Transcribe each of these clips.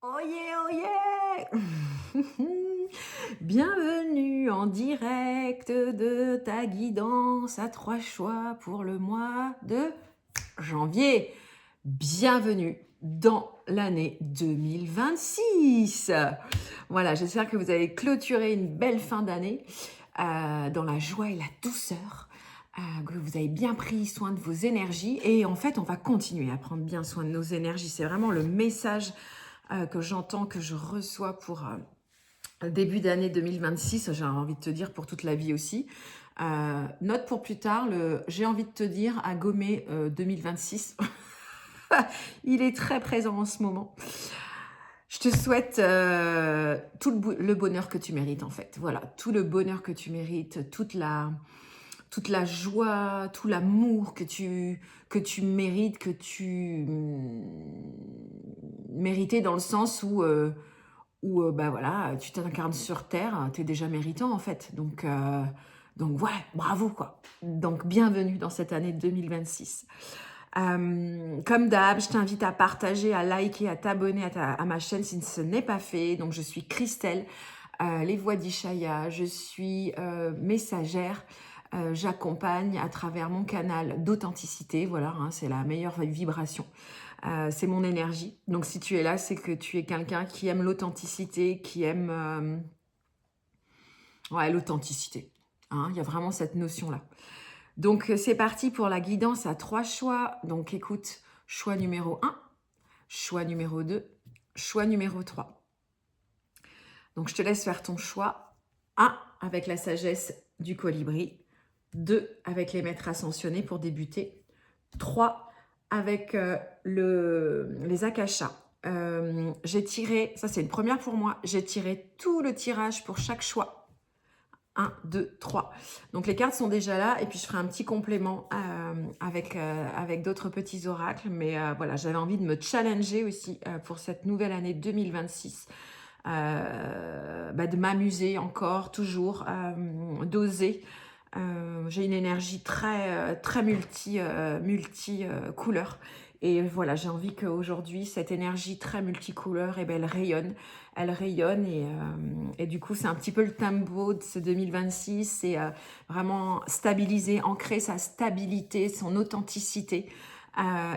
Oyez, oyez! Bienvenue en direct de ta guidance à 3 choix pour le mois de janvier. Bienvenue dans l'année 2026. Voilà, j'espère que vous avez clôturé une belle fin d'année dans la joie et la douceur, que vous avez bien pris soin de vos énergies. Et en fait, on va continuer à prendre bien soin de nos énergies. C'est vraiment le message que j'entends, que je reçois pour le début d'année 2026, j'ai envie de te dire pour toute la vie aussi. Note pour plus tard, j'ai envie de te dire à gommer 2026. Il est très présent en ce moment. Je te souhaite tout le bonheur que tu mérites en fait. Voilà, tout le bonheur que tu mérites, toute la joie, tout l'amour que tu mérites, que tu méritais dans le sens où bah voilà, tu t'incarnes sur Terre, tu es déjà méritant en fait. Donc ouais, bravo quoi. Donc bienvenue dans cette année 2026. Comme d'hab, je t'invite à partager, à liker, à t'abonner à ma chaîne si ce n'est pas fait. Donc je suis Christelle, les voix d'Ishaya, je suis messagère. J'accompagne à travers mon canal d'authenticité, voilà, hein, c'est la meilleure vibration. C'est mon énergie. Donc si tu es là, c'est que tu es quelqu'un qui aime l'authenticité, qui aime ouais, l'authenticité. Hein, il y a vraiment cette notion-là. Donc c'est parti pour la guidance à 3 choix. Donc écoute, choix numéro 1, choix numéro 2, choix numéro 3. Donc je te laisse faire ton choix. 1 avec la sagesse du colibri. 2 avec les maîtres ascensionnés pour débuter. 3 avec les akashas. J'ai tiré, ça c'est une première pour moi, j'ai tiré tout le tirage pour chaque choix. 1, 2, 3. Donc les cartes sont déjà là et puis je ferai un petit complément avec d'autres petits oracles. Mais voilà, j'avais envie de me challenger aussi pour cette nouvelle année 2026. De m'amuser encore, toujours, d'oser. J'ai une énergie très multi couleur. Et voilà, j'ai envie qu'aujourd'hui, cette énergie très multicouleur, elle rayonne. Elle rayonne et du coup, c'est un petit peu le tempo de ce 2026. C'est vraiment stabiliser, ancrer sa stabilité, son authenticité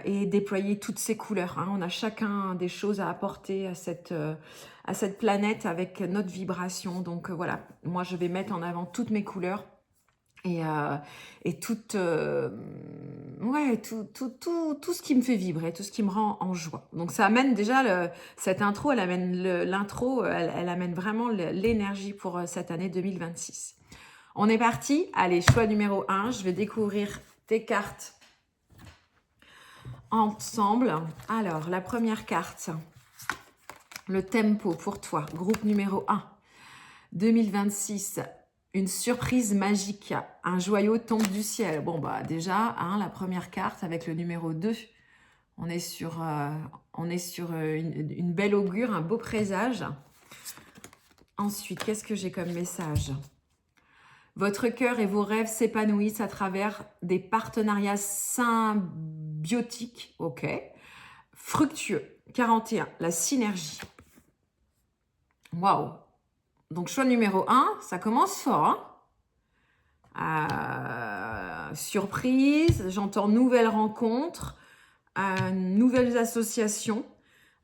et déployer toutes ses couleurs. Hein. On a chacun des choses à apporter à cette planète avec notre vibration. Donc voilà, moi, je vais mettre en avant toutes mes couleurs et tout ce qui me fait vibrer, tout ce qui me rend en joie. Donc ça amène déjà cette intro, elle amène l'intro, elle amène vraiment l'énergie pour cette année 2026. On est parti. Allez, choix numéro 1, je vais découvrir tes cartes ensemble. Alors, la première carte, le tempo pour toi, groupe numéro 1, 2026. Une surprise magique, un joyau tombe du ciel. Bon, bah déjà, hein, la première carte avec le numéro 2, on est sur une belle augure, un beau présage. Ensuite, qu'est-ce que j'ai comme message? Votre cœur et vos rêves s'épanouissent à travers des partenariats symbiotiques, ok, fructueux. 41, la synergie. Waouh! Donc, choix numéro 1, ça commence fort, hein. Surprise, j'entends nouvelles rencontres, nouvelles associations.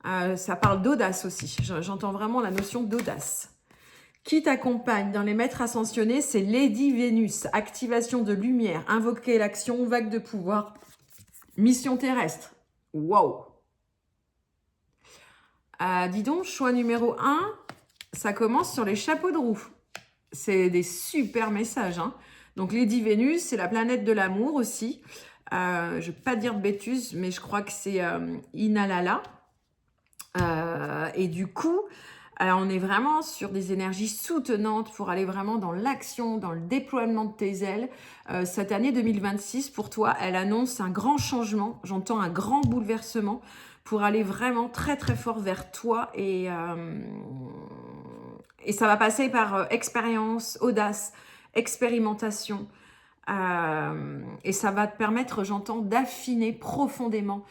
Ça parle d'audace aussi. J'entends vraiment la notion d'audace. Qui t'accompagne dans les maîtres ascensionnés? C'est Lady Vénus. Activation de lumière, invoquer l'action, vague de pouvoir, mission terrestre. Waouh! Dis donc, choix numéro 1, ça commence sur les chapeaux de roue. C'est des super messages. Hein. Donc, Lady Vénus, c'est la planète de l'amour aussi. Je ne vais pas dire de bêtises, mais je crois que c'est Inalala. Et du coup, on est vraiment sur des énergies soutenantes pour aller vraiment dans l'action, dans le déploiement de tes ailes. Cette année 2026, pour toi, elle annonce un grand changement. J'entends un grand bouleversement pour aller vraiment très très fort vers toi et ça va passer par expérience, audace, expérimentation. Et ça va te permettre, j'entends, d'affiner profondément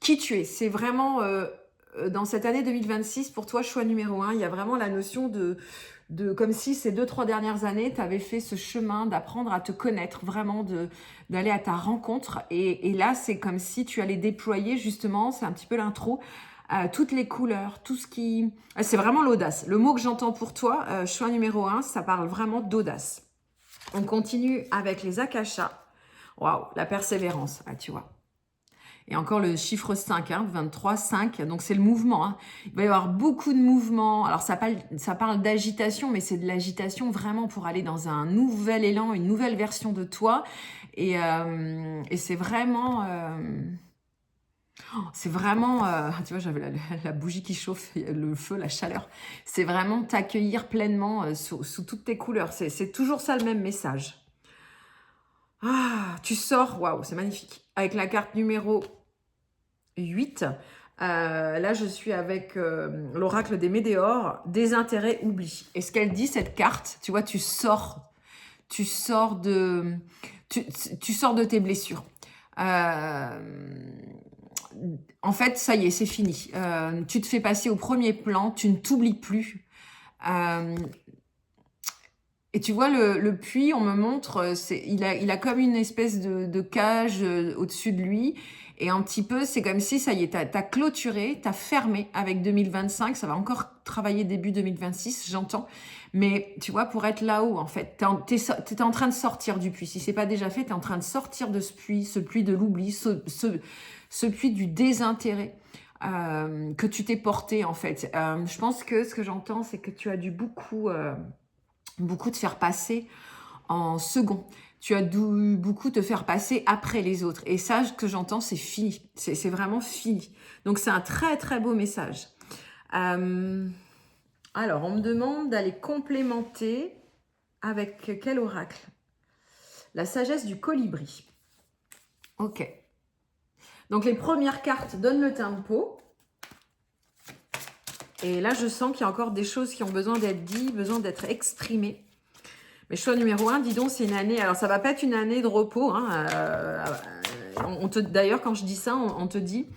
qui tu es. C'est vraiment dans cette année 2026, pour toi, choix numéro 1, il y a vraiment la notion comme si ces 2-3 dernières années, tu avais fait ce chemin d'apprendre à te connaître, vraiment d'aller à ta rencontre. Et là, c'est comme si tu allais déployer justement, c'est un petit peu l'intro, toutes les couleurs, tout ce qui... C'est vraiment l'audace. Le mot que j'entends pour toi, choix numéro 1, ça parle vraiment d'audace. On continue avec les akashas. Waouh, la persévérance, tu vois. Et encore le chiffre 5, 23, 5, donc c'est le mouvement. Hein. Il va y avoir beaucoup de mouvements. Alors ça parle d'agitation, mais c'est de l'agitation vraiment pour aller dans un nouvel élan, une nouvelle version de toi. Et c'est vraiment... tu vois, j'avais la bougie qui chauffe, le feu, la chaleur. C'est vraiment t'accueillir pleinement sous toutes tes couleurs. C'est toujours ça le même message. Ah, tu sors, waouh, c'est magnifique. Avec la carte numéro 8. Là, je suis avec l'oracle des météores, désintérêt, oubli. Et ce qu'elle dit, cette carte, tu vois, tu sors de tes blessures. En fait, ça y est, c'est fini. Tu te fais passer au premier plan, tu ne t'oublies plus. Et tu vois, le puits, on me montre, il a comme une espèce de cage au-dessus de lui. Et un petit peu, c'est comme si, ça y est, t'as clôturé, t'as fermé avec 2025. Ça va encore travailler début 2026, j'entends. Mais tu vois, pour être là-haut, en fait, t'es en train de sortir du puits. Si c'est pas déjà fait, t'es en train de sortir de ce puits de l'oubli, ce puits du désintérêt que tu t'es porté, en fait. Je pense que ce que j'entends, c'est que tu as dû beaucoup te faire passer en second. Tu as dû beaucoup te faire passer après les autres. Et ça, ce que j'entends, c'est fini. C'est vraiment fini. Donc, c'est un très, très beau message. Alors, on me demande d'aller complémenter avec quel oracle? La sagesse du colibri. Ok. Donc, les premières cartes donnent le tempo. Et là, je sens qu'il y a encore des choses qui ont besoin d'être dites, besoin d'être exprimées. Mais choix numéro 1, dis donc, c'est une année... Alors, ça va pas être une année de repos. Hein, d'ailleurs, quand je dis ça, on te dit,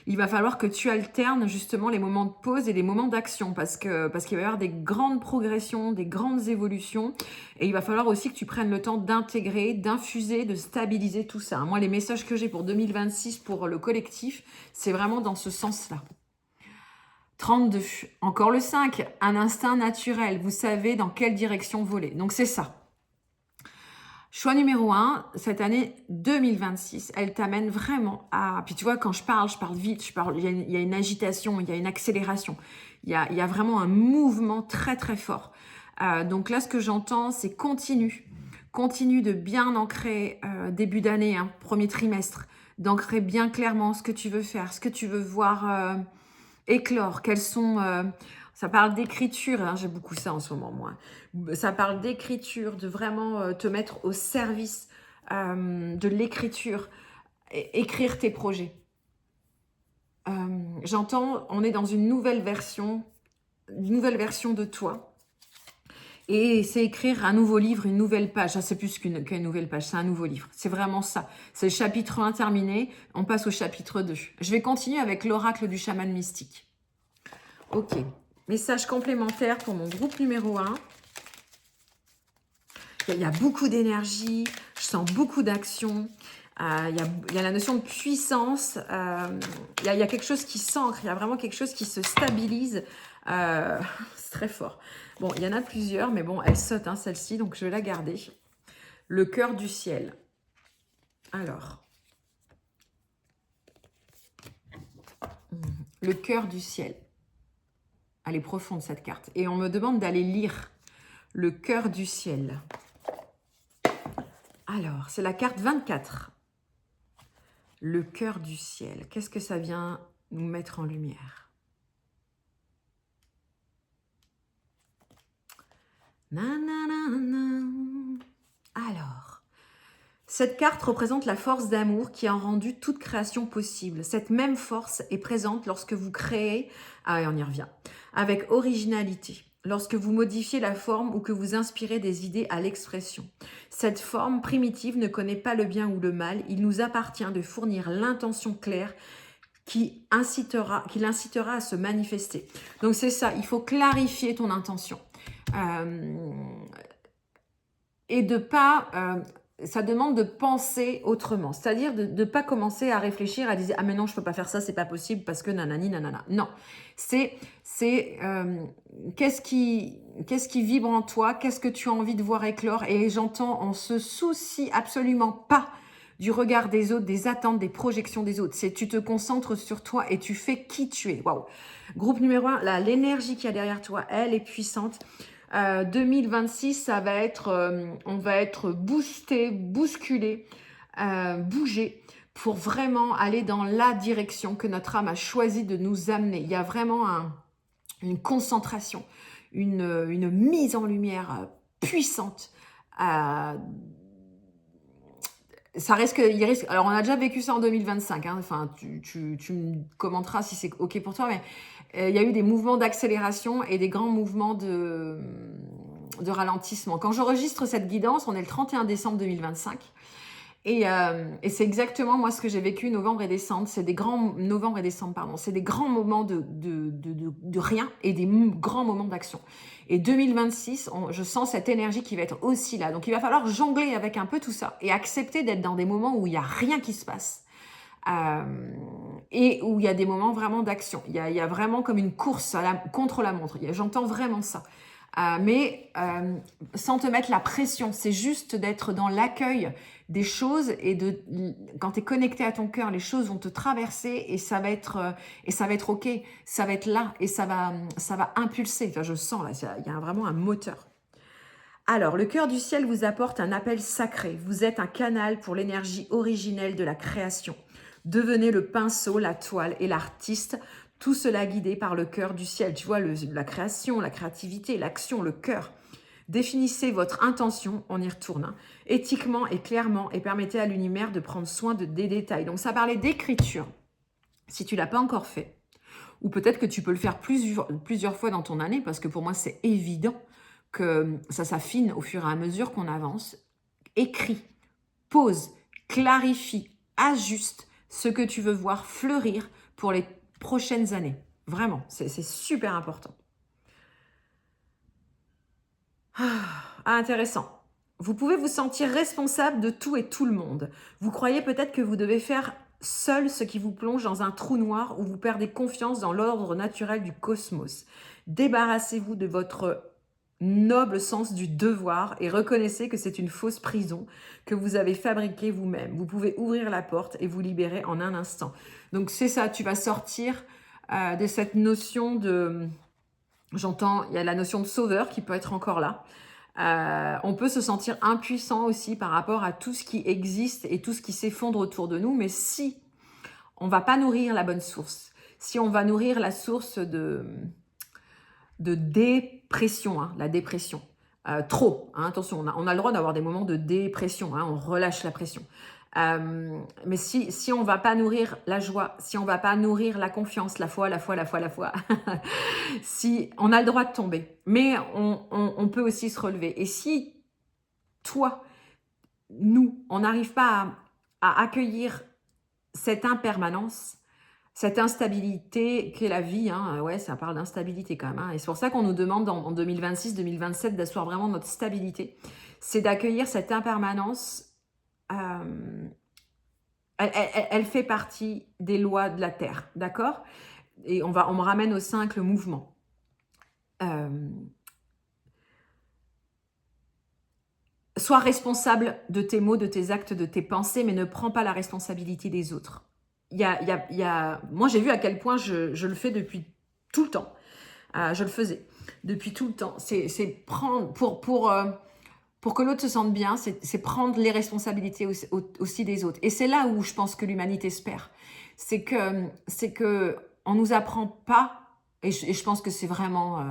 il va falloir que tu alternes justement les moments de pause et les moments d'action parce qu'il va y avoir des grandes progressions, des grandes évolutions. Et il va falloir aussi que tu prennes le temps d'intégrer, d'infuser, de stabiliser tout ça. Moi, les messages que j'ai pour 2026, pour le collectif, c'est vraiment dans ce sens-là. 32. Encore le 5. Un instinct naturel. Vous savez dans quelle direction voler. Donc, c'est ça. Choix numéro 1, cette année 2026, elle t'amène vraiment à... Puis tu vois, quand je parle vite, il y a une agitation, il y a une accélération. Il y a vraiment un mouvement très, très fort. Donc là, ce que j'entends, c'est continue. Continue de bien ancrer début d'année, premier trimestre, d'ancrer bien clairement ce que tu veux faire, ce que tu veux voir... éclore, quels sont... ça parle d'écriture, j'ai beaucoup ça en ce moment, moi. Ça parle d'écriture, de vraiment te mettre au service de l'écriture, écrire tes projets. J'entends, on est dans une nouvelle version de toi. Et c'est écrire un nouveau livre, une nouvelle page. Ça, c'est plus qu'une nouvelle page, c'est un nouveau livre. C'est vraiment ça. C'est le chapitre 1 terminé, on passe au chapitre 2. Je vais continuer avec l'oracle du chaman mystique. Ok. Message complémentaire pour mon groupe numéro 1. Il y a beaucoup d'énergie, je sens beaucoup d'action. Il y a la notion de puissance. Il y a quelque chose qui s'ancre, il y a vraiment quelque chose qui se stabilise. C'est très fort. Bon, il y en a plusieurs, mais bon, elle saute, celle-ci, donc je vais la garder. Le cœur du ciel. Alors. Le cœur du ciel. Elle est profonde, cette carte. Et on me demande d'aller lire le cœur du ciel. Alors, c'est la carte 24. Le cœur du ciel. Qu'est-ce que ça vient nous mettre en lumière? Nanana. Alors, cette carte représente la force d'amour qui a rendu toute création possible. Cette même force est présente lorsque vous créez, et on y revient, avec originalité. Lorsque vous modifiez la forme ou que vous inspirez des idées à l'expression. Cette forme primitive ne connaît pas le bien ou le mal. Il nous appartient de fournir l'intention claire qui l'incitera à se manifester. Donc c'est ça, il faut clarifier ton intention. Et de pas... ça demande de penser autrement, c'est-à-dire de ne pas commencer à réfléchir, à dire « Ah mais non, je peux pas faire ça, c'est pas possible parce que nanani, nanana ». Non, c'est qu'est-ce qui vibre en toi, qu'est-ce que tu as envie de voir éclore. Et j'entends, on se soucie absolument pas du regard des autres, des attentes, des projections des autres. C'est tu te concentres sur toi et tu fais qui tu es. Waouh. Groupe numéro 1, là, l'énergie qu'il y a derrière toi, elle est puissante. 2026, ça va être, on va être boosté, bousculé, bougé pour vraiment aller dans la direction que notre âme a choisi de nous amener. Il y a vraiment une concentration, une mise en lumière puissante. Ça risque, alors on a déjà vécu ça en 2025, hein, enfin tu me commenteras si c'est ok pour toi, mais il y a eu des mouvements d'accélération et des grands mouvements de ralentissement. Quand j'enregistre cette guidance, on est le 31 décembre 2025. Et c'est exactement moi ce que j'ai vécu novembre et décembre. C'est des grands novembre et décembre, pardon. C'est des grands moments de rien et des grands moments d'action. Et 2026, je sens cette énergie qui va être aussi là. Donc il va falloir jongler avec un peu tout ça et accepter d'être dans des moments où il n'y a rien qui se passe. Et où il y a des moments vraiment d'action. Il y a vraiment comme une course contre la montre. J'entends vraiment ça. Mais sans te mettre la pression, c'est juste d'être dans l'accueil des choses et quand tu es connecté à ton cœur, les choses vont te traverser et ça va être ok, ça va être là et ça va impulser. Enfin, je sens là, il y a vraiment un moteur. Alors, le cœur du ciel vous apporte un appel sacré. Vous êtes un canal pour l'énergie originelle de la création. Devenez le pinceau, la toile et l'artiste. Tout cela guidé par le cœur du ciel. Tu vois, la création, la créativité, l'action, le cœur. Définissez votre intention, on y retourne, hein, éthiquement et clairement et permettez à l'univers de prendre soin des détails. Donc ça parlait d'écriture. Si tu ne l'as pas encore fait, ou peut-être que tu peux le faire plusieurs fois dans ton année, parce que pour moi c'est évident que ça s'affine au fur et à mesure qu'on avance. Écris, pose, clarifie, ajuste ce que tu veux voir fleurir pour les prochaines années. Vraiment, c'est super important. Intéressant. Vous pouvez vous sentir responsable de tout et tout le monde. Vous croyez peut-être que vous devez faire seul ce qui vous plonge dans un trou noir où vous perdez confiance dans l'ordre naturel du cosmos. Débarrassez-vous de votre noble sens du devoir et reconnaissez que c'est une fausse prison que vous avez fabriquée vous-même. Vous pouvez ouvrir la porte et vous libérer en un instant. Donc c'est ça, tu vas sortir de cette notion de... J'entends, il y a la notion de sauveur qui peut être encore là. On peut se sentir impuissant aussi par rapport à tout ce qui existe et tout ce qui s'effondre autour de nous. Mais si on ne va pas nourrir la bonne source, si on va nourrir la source de dépression, hein, la dépression, trop, hein, attention, on a le droit d'avoir des moments de dépression, hein, on relâche la pression. Mais si on ne va pas nourrir la joie, si on ne va pas nourrir la confiance, la foi, si on a le droit de tomber, mais on peut aussi se relever. Et si toi, nous, on n'arrive pas à accueillir cette impermanence, cette instabilité qu'est la vie, hein, ouais, ça parle d'instabilité quand même, hein, et c'est pour ça qu'on nous demande en 2026-2027 d'asseoir vraiment notre stabilité, c'est d'accueillir cette impermanence. Elle fait partie des lois de la Terre, d'accord? Et on me ramène au 5, le mouvement. Sois responsable de tes mots, de tes actes, de tes pensées, mais ne prends pas la responsabilité des autres. Moi, j'ai vu à quel point je le fais depuis tout le temps. Je le faisais depuis tout le temps. C'est prendre, pour que l'autre se sente bien, c'est prendre les responsabilités aussi des autres. Et c'est là où je pense que l'humanité se perd. C'est que on nous apprend pas, et je pense que c'est vraiment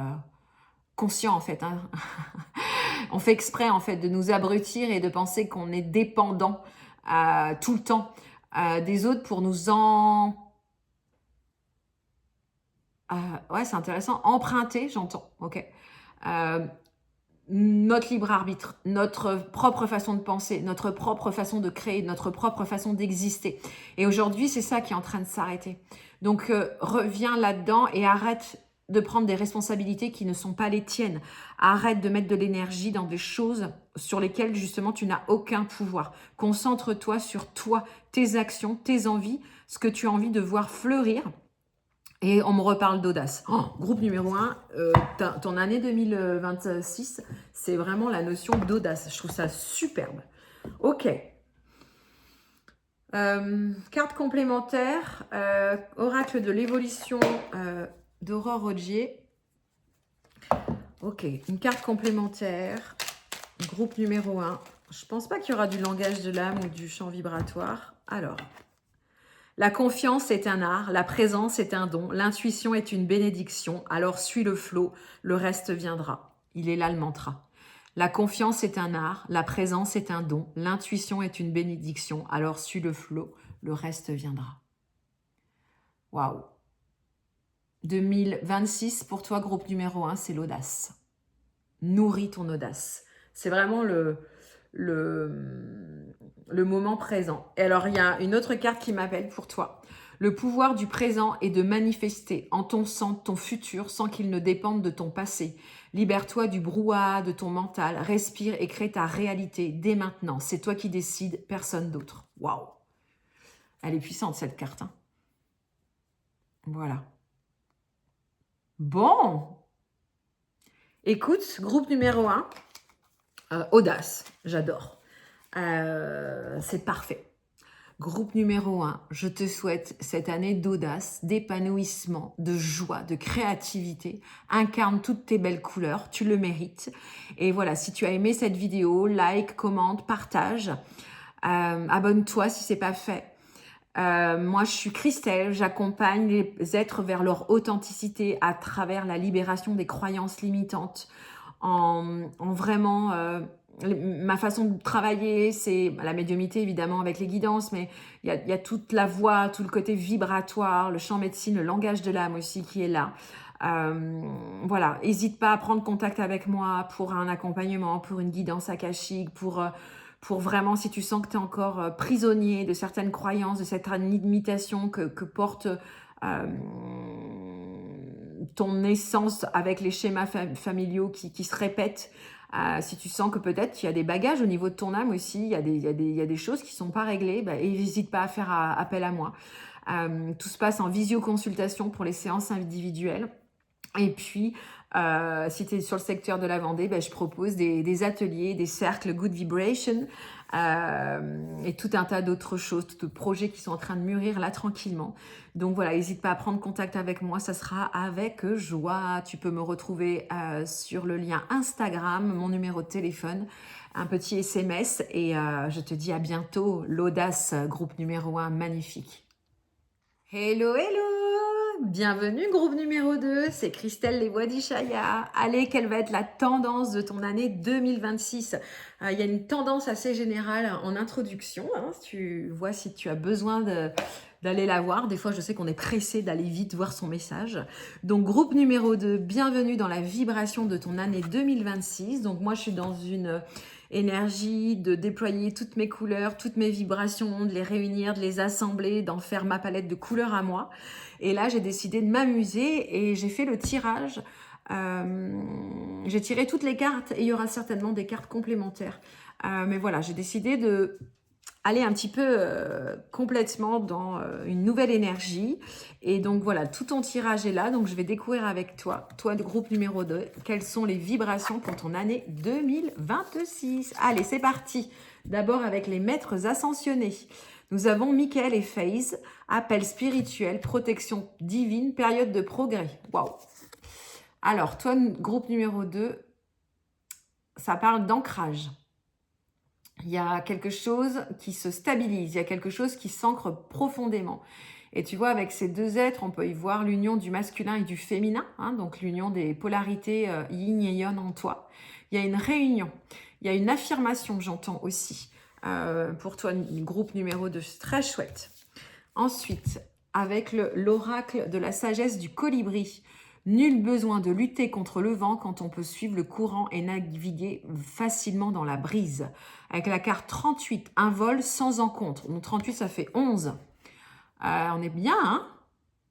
conscient en fait, hein. On fait exprès en fait de nous abrutir et de penser qu'on est dépendant tout le temps des autres pour nous ouais, c'est intéressant. Emprunter, j'entends, ok. notre libre arbitre, notre propre façon de penser, notre propre façon de créer, notre propre façon d'exister. Et aujourd'hui, c'est ça qui est en train de s'arrêter. Donc, reviens là-dedans et arrête de prendre des responsabilités qui ne sont pas les tiennes. Arrête de mettre de l'énergie dans des choses sur lesquelles, justement, tu n'as aucun pouvoir. Concentre-toi sur toi, tes actions, tes envies, ce que tu as envie de voir fleurir. Et on me reparle d'audace. Oh, groupe numéro 1, ton année 2026, c'est vraiment la notion d'audace. Je trouve ça superbe. Ok. Carte complémentaire, oracle de l'évolution d'Aurore Rogier. Ok, une carte complémentaire, groupe numéro 1. Je pense pas qu'il y aura du langage de l'âme ou du chant vibratoire. Alors, la confiance est un art, la présence est un don, l'intuition est une bénédiction, alors suis le flot, le reste viendra. Il est là le mantra. La confiance est un art, la présence est un don, l'intuition est une bénédiction, alors suis le flot, le reste viendra. Waouh. 2026, pour toi, groupe numéro 1, c'est l'audace. Nourris ton audace. C'est vraiment le moment présent. Et alors, il y a une autre carte qui m'appelle pour toi. Le pouvoir du présent est de manifester en ton sang ton futur sans qu'il ne dépende de ton passé. Libère-toi du brouhaha de ton mental, respire et crée ta réalité dès maintenant. C'est toi qui décides, personne d'autre. Waouh. Elle est puissante cette carte. Hein. Voilà. Bon. Écoute, groupe numéro 1, audace, j'adore. C'est parfait. Groupe numéro 1, je te souhaite cette année d'audace, d'épanouissement, de joie, de créativité. Incarne toutes tes belles couleurs, tu le mérites. Et voilà, si tu as aimé cette vidéo, like, commente, partage. Abonne-toi si ce n'est pas fait. Moi, je suis Christelle, j'accompagne les êtres vers leur authenticité à travers la libération des croyances limitantes. En vraiment, ma façon de travailler, c'est la médiumnité évidemment avec les guidances, mais il y a toute la voix, tout le côté vibratoire, le chant médecine, le langage de l'âme aussi qui est là. Voilà, n'hésite pas à prendre contact avec moi pour un accompagnement, pour une guidance akashique, pour vraiment, si tu sens que tu es encore prisonnier de certaines croyances, de cette limitation que porte ton essence avec les schémas familiaux qui se répètent. Si tu sens que peut-être il y a des bagages au niveau de ton âme aussi, il y a des choses qui ne sont pas réglées, n'hésite pas à faire appel à moi. Tout se passe en visioconsultation pour les séances individuelles. Et puis, si tu es sur le secteur de la Vendée, je propose des ateliers, des cercles Good Vibration et tout un tas d'autres choses, de projets qui sont en train de mûrir là tranquillement. Donc voilà, n'hésite pas à prendre contact avec moi, ça sera avec joie. Tu peux me retrouver sur le lien Instagram, mon numéro de téléphone, un petit SMS et je te dis à bientôt. L'audace, groupe numéro 1, magnifique. Hello, hello! Bienvenue, groupe numéro 2, c'est Christelle Les Voix d'Ishaya. Allez, quelle va être la tendance de ton année 2026? Il y a une tendance assez générale en introduction, hein, si tu as besoin d'aller la voir. Des fois, je sais qu'on est pressé d'aller vite voir son message. Donc, groupe numéro 2, bienvenue dans la vibration de ton année 2026. Donc, moi, je suis dans une énergie de déployer toutes mes couleurs, toutes mes vibrations, de les réunir, de les assembler, d'en faire ma palette de couleurs à moi. Et là, j'ai décidé de m'amuser et j'ai fait le tirage. J'ai tiré toutes les cartes et il y aura certainement des cartes complémentaires. Mais voilà, j'ai décidé de aller un petit peu complètement dans une nouvelle énergie. Et donc voilà, tout ton tirage est là. Donc je vais découvrir avec toi, le groupe numéro 2, quelles sont les vibrations pour ton année 2026. Allez, c'est parti. D'abord avec les maîtres ascensionnés. Nous avons Michael et Faze, appel spirituel, protection divine, période de progrès. Waouh. Alors, toi, groupe numéro 2, ça parle d'ancrage. Il y a quelque chose qui se stabilise, il y a quelque chose qui s'ancre profondément. Et tu vois, avec ces deux êtres, on peut y voir l'union du masculin et du féminin, hein, donc l'union des polarités yin et yang en toi. Il y a une réunion, il y a une affirmation, j'entends aussi, pour toi, groupe numéro 2, c'est très chouette. Ensuite, avec l'oracle de la sagesse du colibri, Nul besoin de lutter contre le vent quand on peut suivre le courant et naviguer facilement dans la brise. Avec la carte 38, un vol sans encontre. Donc 38, ça fait 11. On est bien, hein?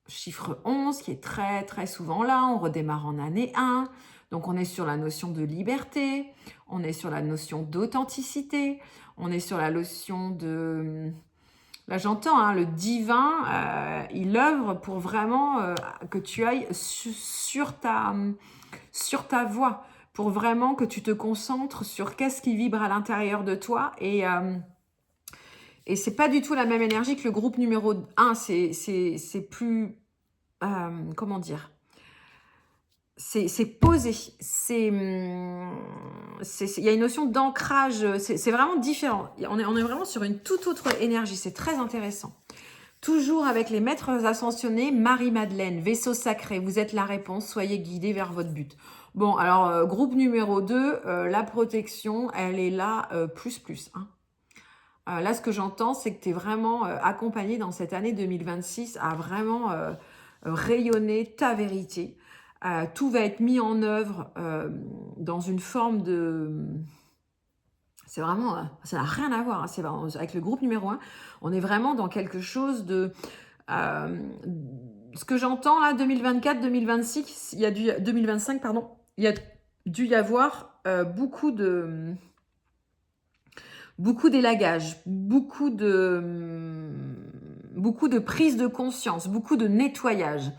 Chiffre 11 qui est très très souvent là. On redémarre en année 1. Donc on est sur la notion de liberté. On est sur la notion d'authenticité. On est sur la notion de... Là, j'entends, hein, le divin, il œuvre pour vraiment que tu ailles sur ta voie, pour vraiment que tu te concentres sur qu'est-ce qui vibre à l'intérieur de toi. Et c'est pas du tout la même énergie que le groupe numéro 1. C'est plus... comment dire? C'est posé, il y a une notion d'ancrage, c'est vraiment différent. On est vraiment sur une toute autre énergie, c'est très intéressant. Toujours avec les maîtres ascensionnés, Marie-Madeleine, vaisseau sacré, vous êtes la réponse, soyez guidés vers votre but. Bon, alors, groupe numéro 2, la protection, elle est là, plus. Hein. Là, ce que j'entends, c'est que tu es vraiment accompagné dans cette année 2026 à vraiment rayonner ta vérité. Tout va être mis en œuvre dans une forme de... C'est vraiment... ça n'a rien à voir. Hein, c'est vraiment, avec le groupe numéro 1, on est vraiment dans quelque chose de... ce que j'entends là, 2024, 2026, 2025, pardon, il y a dû y avoir beaucoup d'élagage, beaucoup de prise de conscience, beaucoup de nettoyage.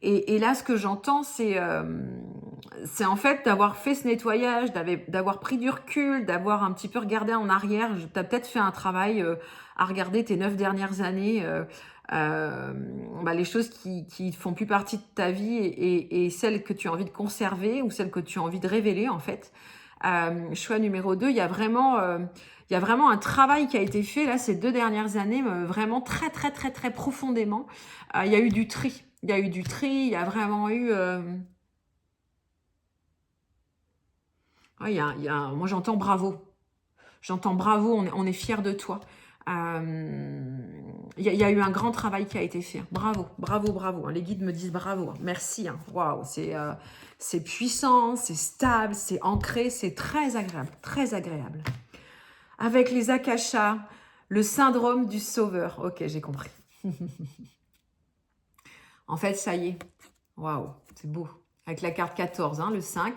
Et là, ce que j'entends, c'est en fait d'avoir fait ce nettoyage, d'avoir pris du recul, d'avoir un petit peu regardé en arrière. Tu as peut-être fait un travail à regarder tes 9 dernières années, les choses qui font plus partie de ta vie et celles que tu as envie de conserver ou celles que tu as envie de révéler, en fait. Choix numéro 2, il y a vraiment un travail qui a été fait là ces 2 dernières années, vraiment très, très, très, très profondément. Il y a eu du tri. Il y a eu du tri, il y a vraiment eu... moi, j'entends bravo. J'entends bravo, on est fiers de toi. Il y a eu un grand travail qui a été fait. Bravo, bravo, bravo. Les guides me disent bravo. Merci. Waouh, c'est puissant, c'est stable, c'est ancré, c'est très agréable, très agréable. Avec les akashas, le syndrome du sauveur. Ok, j'ai compris. En fait, ça y est. Waouh, c'est beau. Avec la carte 14, le 5,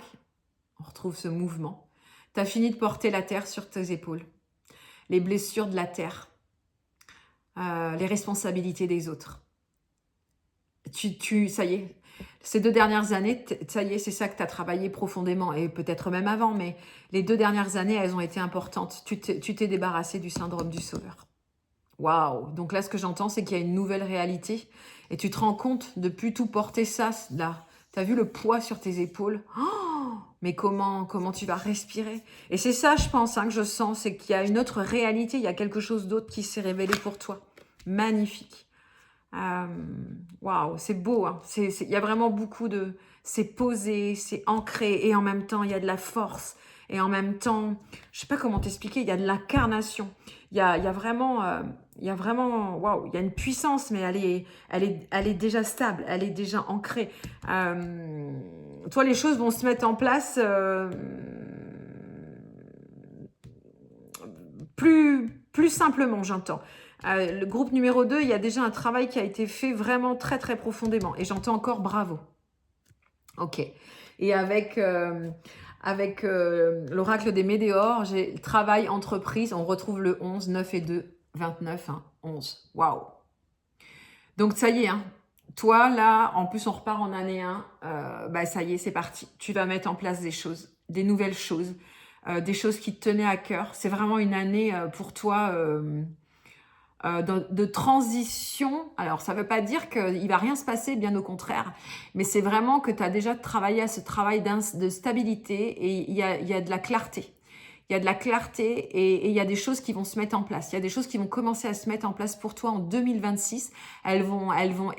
on retrouve ce mouvement. Tu as fini de porter la terre sur tes épaules. Les blessures de la terre. Les responsabilités des autres. Ça y est. Ces 2 dernières années, ça y est, c'est ça que tu as travaillé profondément. Et peut-être même avant, mais les 2 dernières années, elles ont été importantes. Tu t'es débarrassé du syndrome du sauveur. Waouh! Donc là, ce que j'entends, c'est qu'il y a une nouvelle réalité. Et tu te rends compte de plus tout porter ça, là. Tu as vu le poids sur tes épaules? Oh, mais comment tu vas respirer? Et c'est ça, je pense, que je sens, c'est qu'il y a une autre réalité, il y a quelque chose d'autre qui s'est révélé pour toi. Magnifique. Waouh, c'est beau. Hein. Il y a vraiment beaucoup de... C'est posé, c'est ancré, et en même temps, il y a de la force. Et en même temps, je sais pas comment t'expliquer, il y a de l'incarnation. Il y a vraiment... waouh, il y a une puissance, mais elle est déjà stable, elle est déjà ancrée. Toi, les choses vont se mettre en place plus simplement, j'entends. Le groupe numéro 2, il y a déjà un travail qui a été fait vraiment très, très profondément. Et j'entends encore bravo. Ok. Et avec l'oracle des météores, j'ai travail, entreprise. On retrouve le 11, 9 et 2, 29, 11. Waouh. Donc, ça y est, toi, là, en plus, on repart en année 1. Ça y est, c'est parti. Tu vas mettre en place des choses, des nouvelles choses, des choses qui te tenaient à cœur. C'est vraiment une année pour toi... de transition. Alors, ça ne veut pas dire qu'il ne va rien se passer, bien au contraire, mais c'est vraiment que tu as déjà travaillé à ce travail de stabilité et il y a de la clarté. Il y a de la clarté et il y a des choses qui vont se mettre en place. Il y a des choses qui vont commencer à se mettre en place pour toi en 2026. Elles vont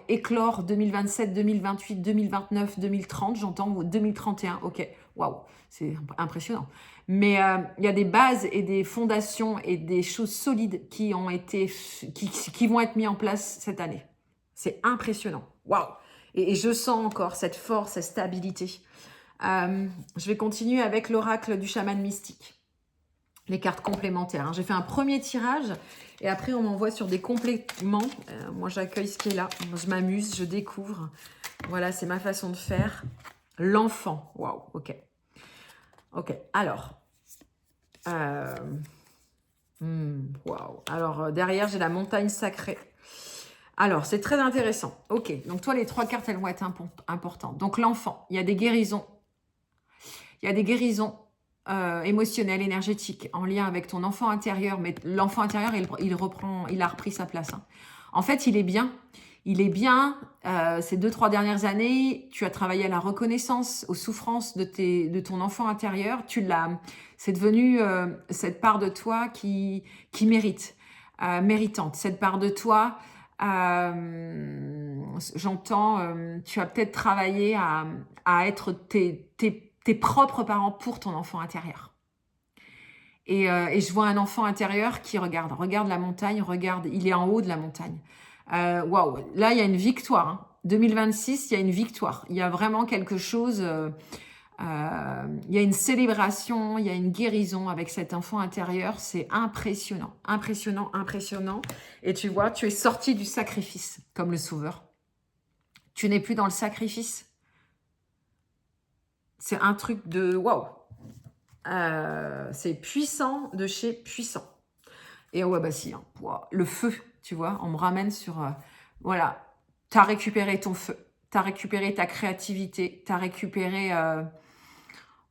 éclore 2027, 2028, 2029, 2030. J'entends 2031. Ok, waouh, c'est impressionnant. Mais il y a des bases et des fondations et des choses solides qui vont être mises en place cette année. C'est impressionnant. Waouh! Et je sens encore cette force, cette stabilité. Je vais continuer avec l'oracle du chaman mystique. Les cartes complémentaires, hein. J'ai fait un premier tirage et après on m'envoie sur des compléments. Moi j'accueille ce qui est là, je m'amuse, je découvre. Voilà, c'est ma façon de faire. L'enfant, waouh, ok. Ok, alors. Waouh. Alors derrière j'ai la montagne sacrée. Alors c'est très intéressant. Ok, donc toi les 3 cartes elles vont être importantes. Donc l'enfant, il y a des guérisons. Il y a des guérisons émotionnelles, énergétiques, en lien avec ton enfant intérieur. Mais l'enfant intérieur, il a repris sa place. Hein. En fait, il est bien. Il est bien. Ces 2-3 dernières années, tu as travaillé à la reconnaissance, aux souffrances de ton enfant intérieur. C'est devenu cette part de toi qui mérite, méritante. Cette part de toi, j'entends, tu as peut-être travaillé à être tes propres parents pour ton enfant intérieur. Et je vois un enfant intérieur qui regarde la montagne, il est en haut de la montagne. Waouh, là il y a une victoire. Hein. 2026, il y a une victoire. Il y a vraiment quelque chose, il y a une célébration, il y a une guérison avec cet enfant intérieur. C'est impressionnant, impressionnant, impressionnant. Et tu vois, tu es sorti du sacrifice, comme le sauveur. Tu n'es plus dans le sacrifice. C'est un truc de waouh. C'est puissant de chez puissant. Et ouais, bah si, hein, le feu, tu vois, on me ramène sur... voilà, tu as récupéré ton feu, tu as récupéré ta créativité, tu as récupéré...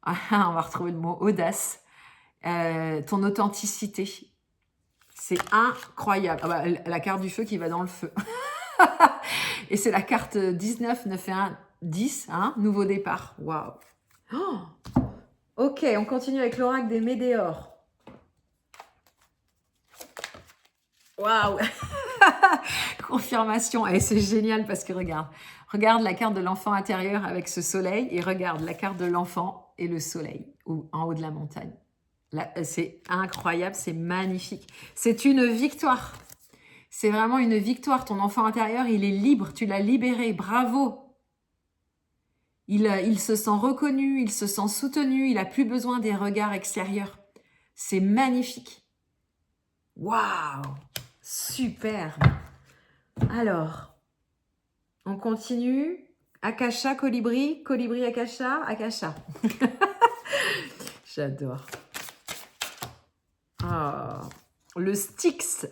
on va retrouver le mot audace, ton authenticité. C'est incroyable. Ah bah, la carte du feu qui va dans le feu. Et c'est la carte 19, 9 et 1, 10, hein, nouveau départ. Waouh. Oh, ok, on continue avec l'oracle des Médéors. Waouh. Confirmation. Et c'est génial parce que regarde la carte de l'enfant intérieur avec ce soleil et regarde la carte de l'enfant et le soleil en haut de la montagne. C'est incroyable, c'est magnifique. C'est une victoire. C'est vraiment une victoire. Ton enfant intérieur, il est libre. Tu l'as libéré. Bravo. Il se sent reconnu, il se sent soutenu. Il n'a plus besoin des regards extérieurs. C'est magnifique. Waouh. Super. Alors, on continue. Akasha, colibri, colibri, akasha, akasha. J'adore. Oh, le Styx,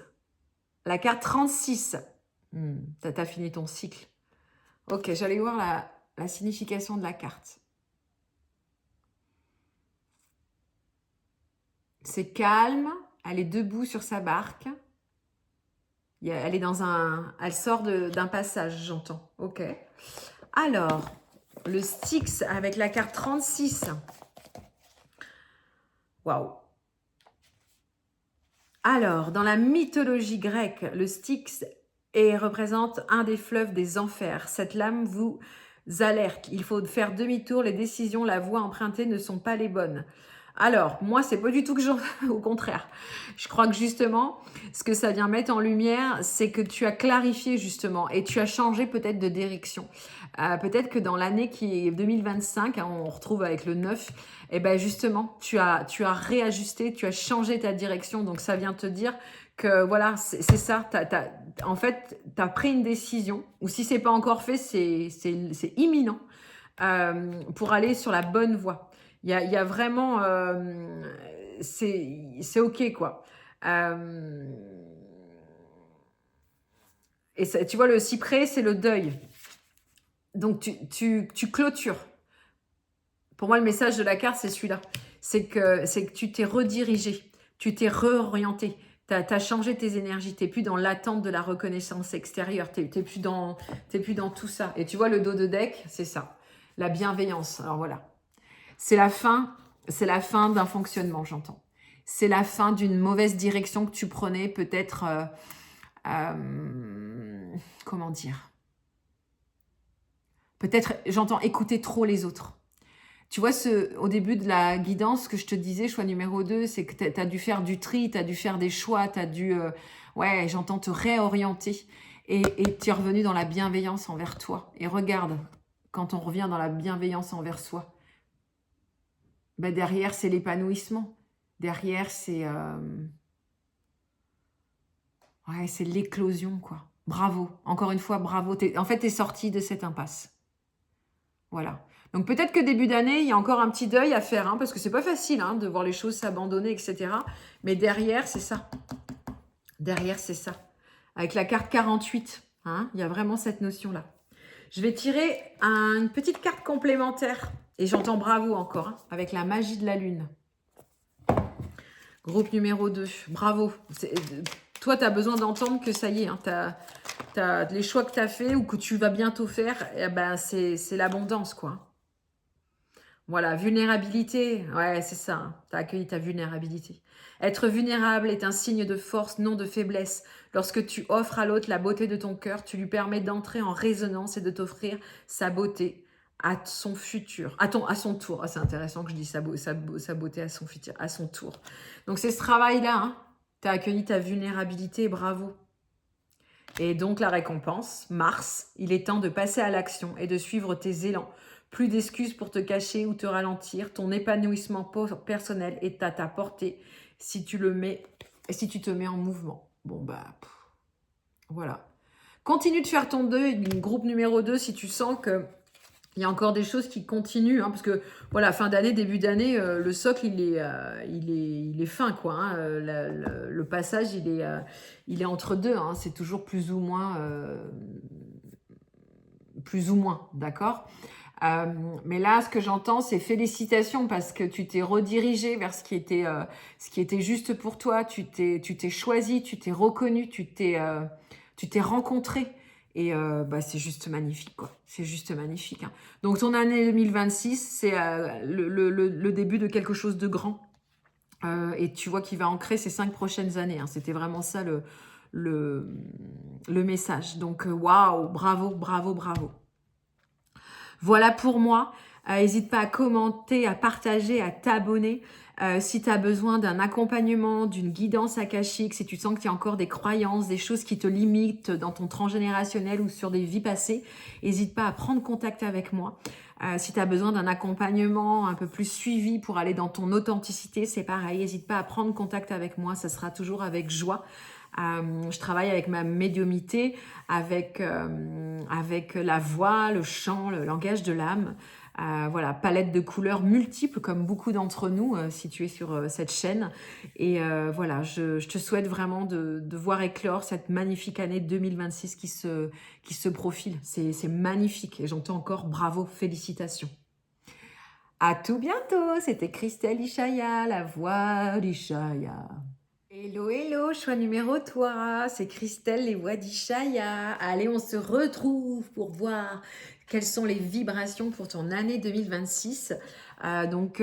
la carte 36. T'as fini ton cycle. Ok, j'allais voir la signification de la carte. C'est calme, elle est debout sur sa barque. Elle sort d'un passage, j'entends. Ok. Alors, le Styx avec la carte 36. Waouh. Alors, dans la mythologie grecque, le Styx représente un des fleuves des enfers. Cette lame vous alerte. Il faut faire demi-tour. Les décisions, la voie empruntée ne sont pas les bonnes. Alors, moi, c'est pas du tout au contraire. Je crois que justement, ce que ça vient mettre en lumière, c'est que tu as clarifié justement et tu as changé peut-être de direction. Peut-être que dans l'année qui est 2025, hein, on retrouve avec le 9, et ben justement, tu as réajusté, tu as changé ta direction. Donc, ça vient te dire que voilà, c'est ça. En fait, tu as pris une décision, ou si c'est pas encore fait, c'est imminent pour aller sur la bonne voie. Il y a vraiment... c'est OK, quoi. Et ça, tu vois, le cyprès, c'est le deuil. Donc, tu clôtures. Pour moi, le message de la carte, c'est celui-là. C'est que tu t'es redirigé. Tu t'es réorienté. Tu as changé tes énergies. Tu n'es plus dans l'attente de la reconnaissance extérieure. Tu n'es plus dans tout ça. Et tu vois, le dos de deck, c'est ça. La bienveillance. Alors, voilà. C'est la fin d'un fonctionnement, j'entends. C'est la fin d'une mauvaise direction que tu prenais, peut-être, comment dire? Peut-être, j'entends écouter trop les autres. Tu vois, au début de la guidance, ce que je te disais, choix numéro 2, c'est que tu as dû faire du tri, tu as dû faire des choix, tu as dû, j'entends te réorienter. Et tu es revenu dans la bienveillance envers toi. Et regarde, quand on revient dans la bienveillance envers soi, ben derrière, c'est l'épanouissement. Derrière, ouais, c'est l'éclosion, quoi. Bravo. Encore une fois, bravo. En fait, tu es sorti de cette impasse. Voilà. Donc peut-être que début d'année, il y a encore un petit deuil à faire, hein, parce que c'est pas facile de voir les choses s'abandonner, etc. Mais derrière, c'est ça. Derrière, c'est ça. Avec la carte 48, il y a vraiment cette notion-là. Je vais tirer une petite carte complémentaire. Et j'entends bravo encore, avec la magie de la lune. Groupe numéro 2, bravo. Toi, tu as besoin d'entendre que ça y est, les choix que tu as fait ou que tu vas bientôt faire, eh ben, c'est l'abondance, quoi. Voilà, vulnérabilité, ouais, c'est ça, tu as accueilli ta vulnérabilité. Être vulnérable est un signe de force, non de faiblesse. Lorsque tu offres à l'autre la beauté de ton cœur, tu lui permets d'entrer en résonance et de t'offrir sa beauté à son futur, à son tour. Ah, c'est intéressant que je dise sa beauté à son futur, à son tour. Donc c'est ce travail-là, tu as accueilli ta vulnérabilité, bravo. Et donc la récompense, Mars, il est temps de passer à l'action et de suivre tes élans. Plus d'excuses pour te cacher ou te ralentir. Ton épanouissement personnel est à ta portée si tu te mets en mouvement. Bon, voilà. Continue de faire ton deuil, groupe numéro 2, si tu sens que il y a encore des choses qui continuent, parce que voilà, fin d'année, début d'année, le socle, il est fin, quoi. Le passage, il est entre deux. C'est toujours plus ou moins, d'accord. Mais là, ce que j'entends, c'est félicitations parce que tu t'es redirigé vers ce qui était juste pour toi. Tu t'es choisi, tu t'es reconnu, tu t'es rencontré. Et c'est juste magnifique, quoi. C'est juste magnifique. Donc, ton année 2026, c'est le début de quelque chose de grand. Et tu vois qu'il va ancrer ces 5 prochaines années. C'était vraiment ça le message. Donc, waouh, bravo, bravo, bravo. Voilà pour moi. N'hésite pas à commenter, à partager, à t'abonner. Si tu as besoin d'un accompagnement, d'une guidance akashique, si tu sens qu'il y a encore des croyances, des choses qui te limitent dans ton transgénérationnel ou sur des vies passées, n'hésite pas à prendre contact avec moi. Si tu as besoin d'un accompagnement un peu plus suivi pour aller dans ton authenticité, c'est pareil. N'hésite pas à prendre contact avec moi, ça sera toujours avec joie. Je travaille avec ma médiumnité, avec la voix, le chant, le langage de l'âme. Voilà, palette de couleurs multiples comme beaucoup d'entre nous si tu es sur cette chaîne. Et voilà, je te souhaite vraiment de voir éclore cette magnifique année 2026 qui se profile. C'est magnifique et j'entends encore bravo, félicitations. À tout bientôt, c'était Christelle Ishaya, la voix d'Ishaya. Hello, hello, choix numéro 3, c'est Christelle, les voix d'Ishaya. Allez, on se retrouve pour voir quelles sont les vibrations pour ton année 2026. Donc,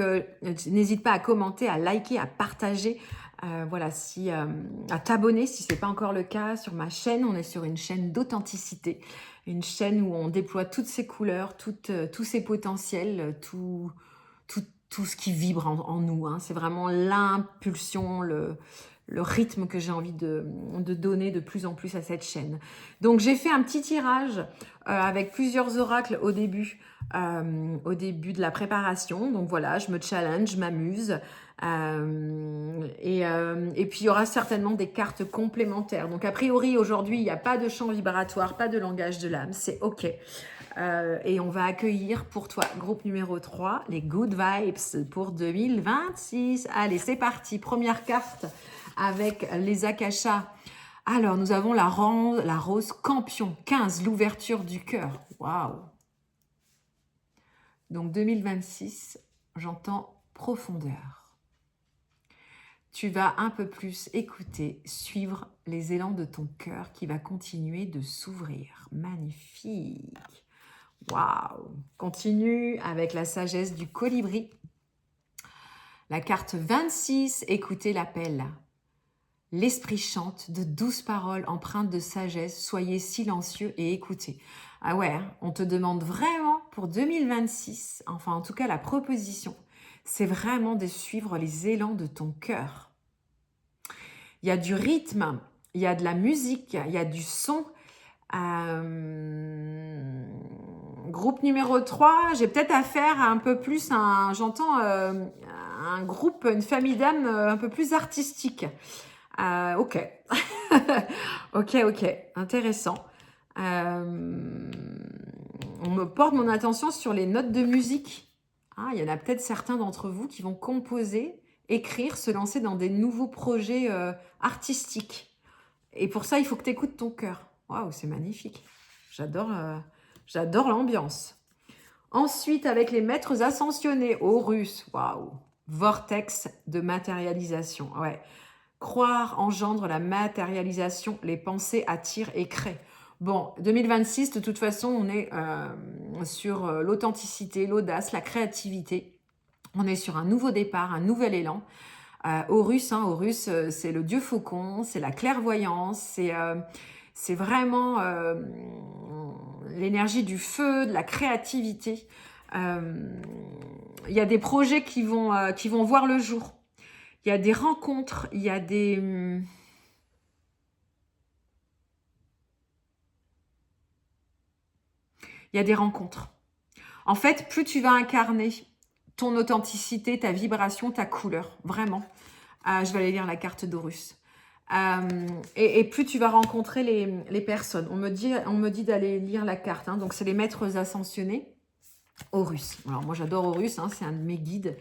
n'hésite pas à commenter, à liker, à partager. Voilà, à t'abonner si ce n'est pas encore le cas sur ma chaîne. On est sur une chaîne d'authenticité, une chaîne où on déploie toutes ces couleurs, tous ces potentiels, tout ce qui vibre en nous. C'est vraiment l'impulsion, le rythme que j'ai envie de donner de plus en plus à cette chaîne. Donc j'ai fait un petit tirage avec plusieurs oracles au début de la préparation. Donc voilà, je me challenge, je m'amuse. Et puis il y aura certainement des cartes complémentaires. Donc a priori aujourd'hui, il n'y a pas de chant vibratoire, pas de langage de l'âme, c'est OK. Et on va accueillir pour toi, groupe numéro 3, les Good Vibes pour 2026. Allez, c'est parti. Première carte avec les Akashas. Alors, nous avons la rose Campion, 15, l'ouverture du cœur. Waouh! Donc, 2026, j'entends profondeur. Tu vas un peu plus écouter, suivre les élans de ton cœur qui va continuer de s'ouvrir. Magnifique! Waouh! Continue avec la sagesse du colibri. La carte 26, écoutez l'appel. L'esprit chante de douces paroles empreintes de sagesse. Soyez silencieux et écoutez. Ah ouais, on te demande vraiment pour 2026, enfin en tout cas la proposition, c'est vraiment de suivre les élans de ton cœur. Il y a du rythme, il y a de la musique, il y a du son. Groupe numéro 3, j'ai peut-être affaire à un peu plus, j'entends un groupe, une famille d'âmes un peu plus artistique. Ok. Ok, intéressant. On me porte mon attention sur les notes de musique. Ah, il y en a peut-être certains d'entre vous qui vont composer, écrire, se lancer dans des nouveaux projets artistiques. Et pour ça, il faut que tu écoutes ton cœur. Waouh, c'est magnifique. J'adore l'ambiance. Ensuite, avec les maîtres ascensionnés, Horus, waouh, vortex de matérialisation. Ouais. Croire engendre la matérialisation, les pensées attirent et créent. Bon, 2026, de toute façon, on est sur l'authenticité, l'audace, la créativité. On est sur un nouveau départ, un nouvel élan. Horus, c'est le dieu faucon, c'est la clairvoyance, c'est vraiment l'énergie du feu, de la créativité. Il y a des projets qui vont voir le jour. Il y a des rencontres, il y a des rencontres. En fait, plus tu vas incarner ton authenticité, ta vibration, ta couleur, vraiment. Je vais aller lire la carte d'Horus. Et plus tu vas rencontrer les personnes. On me dit d'aller lire la carte. Donc, c'est les maîtres ascensionnés. Horus. Alors, moi, j'adore Horus. C'est un de mes guides.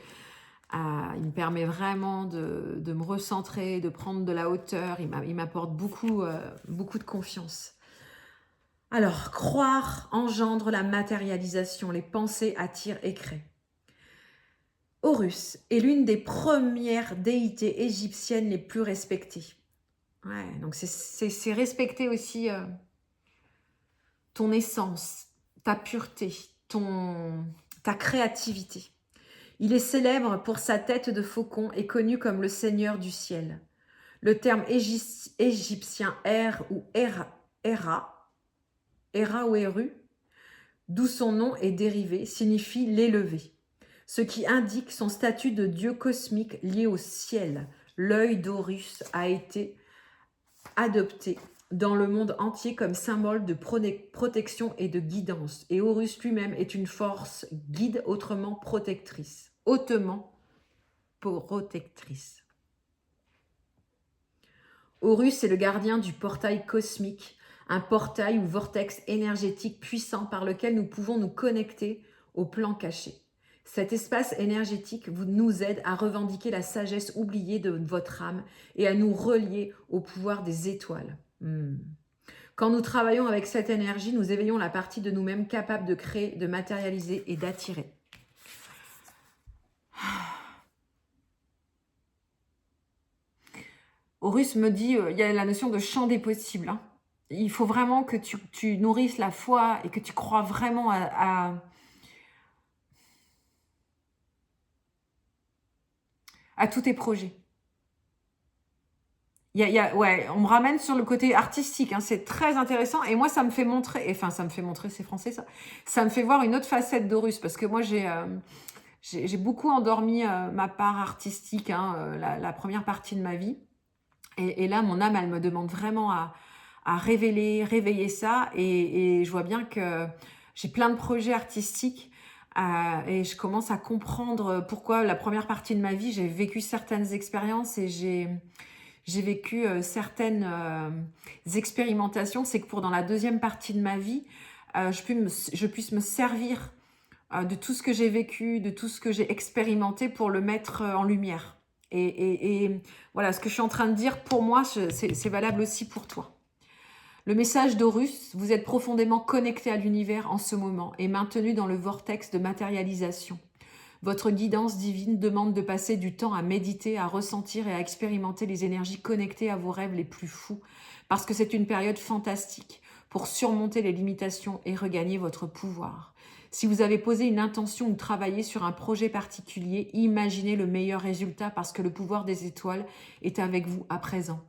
Il me permet vraiment de me recentrer, de prendre de la hauteur. Il m'apporte beaucoup de confiance. Alors, croire engendre la matérialisation. Les pensées attirent et créent. Horus est l'une des premières déités égyptiennes les plus respectées. Ouais, donc c'est respecter aussi ton essence, ta pureté, ta créativité. Il est célèbre pour sa tête de faucon et connu comme le Seigneur du ciel. Le terme égyptien Era ou Eru, d'où son nom est dérivé, signifie l'élevé, ce qui indique son statut de dieu cosmique lié au ciel. L'œil d'Horus a été adopté dans le monde entier comme symbole de protection et de guidance. Et Horus lui-même est une force guide hautement protectrice. Horus est le gardien du portail cosmique, un portail ou vortex énergétique puissant par lequel nous pouvons nous connecter au plan caché. Cet espace énergétique nous aide à revendiquer la sagesse oubliée de votre âme et à nous relier au pouvoir des étoiles. Quand nous travaillons avec cette énergie, nous éveillons la partie de nous-mêmes capable de créer, de matérialiser et d'attirer. Horus me dit, il y a la notion de champ des possibles. Il faut vraiment que tu nourrisses la foi et que tu crois vraiment à tous tes projets. Ouais, on me ramène sur le côté artistique, c'est très intéressant. Et moi, ça me fait montrer, c'est français ça, ça me fait voir une autre facette d'Horus, parce que moi, j'ai beaucoup endormi ma part artistique, la première partie de ma vie. Et là, mon âme, elle me demande vraiment à réveiller ça. Et je vois bien que j'ai plein de projets artistiques et je commence à comprendre pourquoi la première partie de ma vie, j'ai vécu certaines expériences et j'ai vécu certaines expérimentations. C'est que dans la deuxième partie de ma vie, je puisse me servir de tout ce que j'ai vécu, de tout ce que j'ai expérimenté pour le mettre en lumière. Et voilà, ce que je suis en train de dire, pour moi, c'est valable aussi pour toi. Le message d'Horus, vous êtes profondément connecté à l'univers en ce moment et maintenu dans le vortex de matérialisation. Votre guidance divine demande de passer du temps à méditer, à ressentir et à expérimenter les énergies connectées à vos rêves les plus fous, parce que c'est une période fantastique pour surmonter les limitations et regagner votre pouvoir. Si vous avez posé une intention ou travaillé sur un projet particulier, imaginez le meilleur résultat parce que le pouvoir des étoiles est avec vous à présent.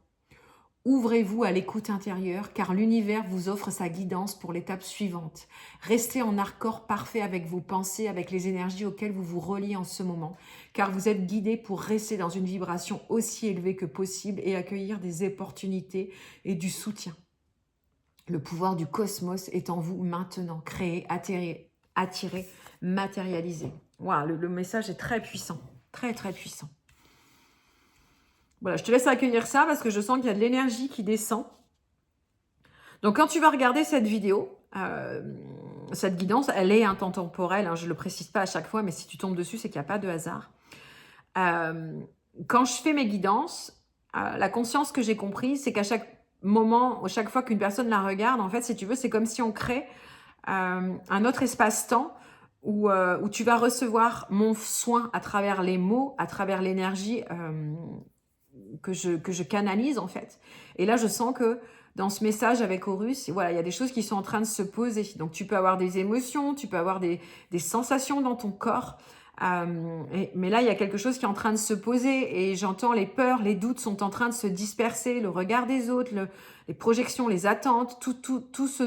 Ouvrez-vous à l'écoute intérieure car l'univers vous offre sa guidance pour l'étape suivante. Restez en accord parfait avec vos pensées, avec les énergies auxquelles vous vous reliez en ce moment, car vous êtes guidé pour rester dans une vibration aussi élevée que possible et accueillir des opportunités et du soutien. Le pouvoir du cosmos est en vous maintenant. Créer, attirer, matérialiser. Wow, le message est très puissant. Très, très puissant. Voilà, je te laisse accueillir ça parce que je sens qu'il y a de l'énergie qui descend. Donc, quand tu vas regarder cette vidéo, cette guidance, elle est intemporelle. Je ne le précise pas à chaque fois, mais si tu tombes dessus, c'est qu'il n'y a pas de hasard. Quand je fais mes guidances, la conscience que j'ai comprise, c'est qu'à chaque moment, chaque fois qu'une personne la regarde, en fait, si tu veux, c'est comme si on crée un autre espace-temps où tu vas recevoir mon soin à travers les mots, à travers l'énergie que je canalise, en fait. Et là, je sens que dans ce message avec Horus, voilà, il y a des choses qui sont en train de se poser. Donc, tu peux avoir des émotions, tu peux avoir des sensations dans ton corps. Mais là, il y a quelque chose qui est en train de se poser et j'entends les peurs, les doutes sont en train de se disperser, le regard des autres, les projections, les attentes, tout ce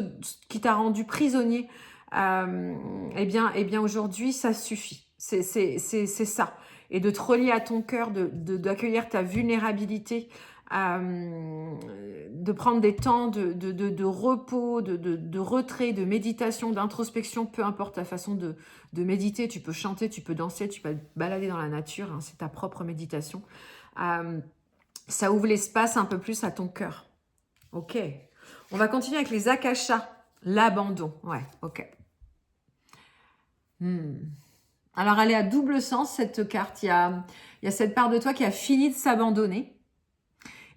qui t'a rendu prisonnier. Eh bien aujourd'hui, ça suffit. C'est ça. Et de te relier à ton cœur, d'accueillir ta vulnérabilité, de prendre des temps de repos, de retrait, de méditation, d'introspection, peu importe ta façon de méditer. Tu peux chanter, tu peux danser, tu peux te balader dans la nature, c'est ta propre méditation. Ça ouvre l'espace un peu plus à ton cœur. Ok. On va continuer avec les akashas. L'abandon. Ouais, ok. Alors, elle est à double sens, cette carte. Il y a cette part de toi qui a fini de s'abandonner.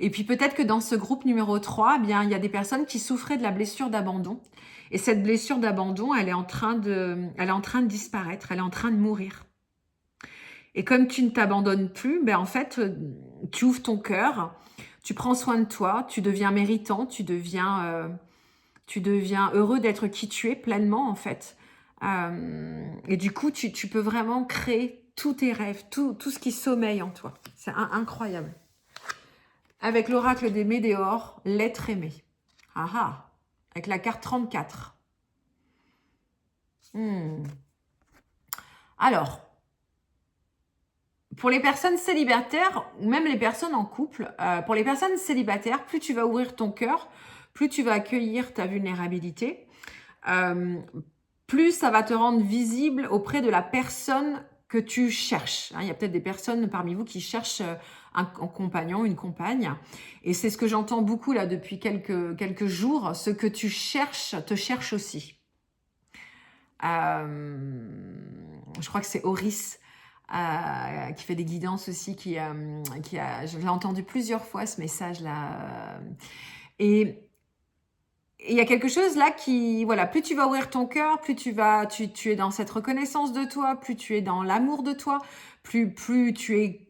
Et puis peut-être que dans ce groupe numéro 3, eh bien, il y a des personnes qui souffraient de la blessure d'abandon. Et cette blessure d'abandon, elle est en train de disparaître, elle est en train de mourir. Et comme tu ne t'abandonnes plus, ben en fait, tu ouvres ton cœur, tu prends soin de toi, tu deviens méritant, tu deviens heureux d'être qui tu es pleinement, en fait. Et du coup, tu peux vraiment créer tous tes rêves, tout ce qui sommeille en toi. C'est incroyable. Avec l'oracle des Médéors, l'être aimé. Ah ah, avec la carte 34. Alors, pour les personnes célibataires, ou même les personnes en couple, pour les personnes célibataires, plus tu vas ouvrir ton cœur, plus tu vas accueillir ta vulnérabilité, plus ça va te rendre visible auprès de la personne que tu cherches. Il y a peut-être des personnes parmi vous qui cherchent un compagnon, une compagne. Et c'est ce que j'entends beaucoup là depuis quelques jours. Ce que tu cherches te cherche aussi. Je crois que c'est Horis qui fait des guidances aussi, je l'ai entendu plusieurs fois ce message-là. Et il y a quelque chose là qui, voilà, plus tu vas ouvrir ton cœur, plus tu es dans cette reconnaissance de toi, plus tu es dans l'amour de toi, plus tu